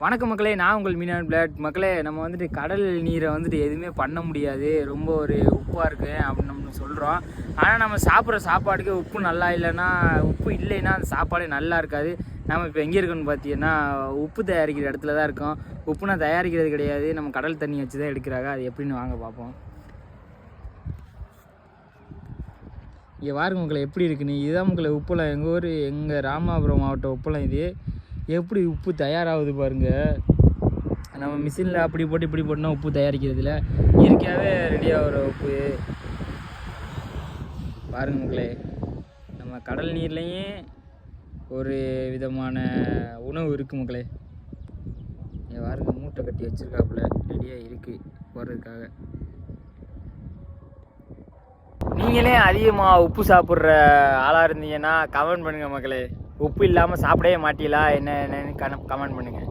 வணக்கம் மக்களே, நான் உங்கள் மீனான் பிளாட். மக்களே, நம்ம வந்துட்டு கடல் நீரை வந்துட்டு எதுவுமே பண்ண முடியாது, ரொம்ப ஒரு உப்பாக இருக்குது அப்படின்னு நம்ம சொல்கிறோம். ஆனால் நம்ம சாப்பிட்ற சாப்பாடுக்கு உப்பு நல்லா இல்லைன்னா, உப்பு இல்லைன்னா அந்த சாப்பாடே நல்லா இருக்காது. நம்ம இப்போ எங்கே இருக்கோன்னு பார்த்தீங்கன்னா, உப்பு தயாரிக்கிற இடத்துல தான் இருக்கோம். உப்புனா தயாரிக்கிறது கிடையாது, நம்ம கடல் தண்ணி வச்சு தான் எடுக்கிறாங்க. அது எப்படின்னு வாங்க பார்ப்போம். இங்கே பாருங்க மக்களை எப்படி இருக்குன்னு. இதுதான் மக்களை உப்புலாம். எங்கள் ஊர், எங்கள் ராமநாதபுரம் மாவட்டம் உப்புலாம். இது எப்படி உப்பு தயாராகுது பாருங்கள். நம்ம மிஷினில் அப்படி போட்டு இப்படி போட்டுனா உப்பு தயாரிக்கிறதுல இயற்கையாகவே ரெடியாக வர உப்பு பாருங்க மக்களே. நம்ம கடல் நீர்லேயும் ஒரு விதமான உணவு இருக்குது மக்களே. பாருங்க, மூட்டை கட்டி வச்சுருக்காப்புல, ரெடியாக இருக்குது போகிறதுக்காக. நீங்களே அதிகமாக உப்பு சாப்பிட்ற ஆளாக இருந்தீங்கன்னா கமெண்ட் பண்ணுங்கள் மக்களே. உப்பு இல்லாமல் சாப்பிடவே மாட்டீங்களா என்னன்னு கமெண்ட் பண்ணுங்கள்.